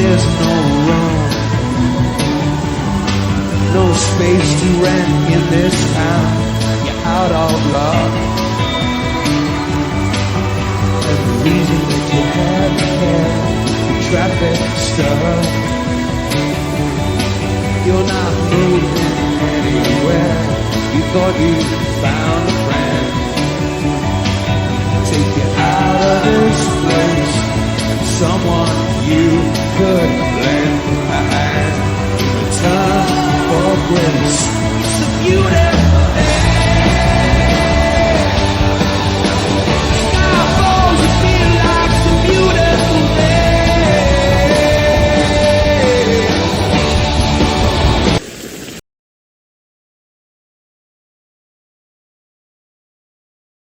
there's no room, no space to rent in this town. You're out of luck, and the reason that you had to care, the traffic stuck. You're not moving anywhere. You thought you found a friend, take you out of this place, someone you could lend.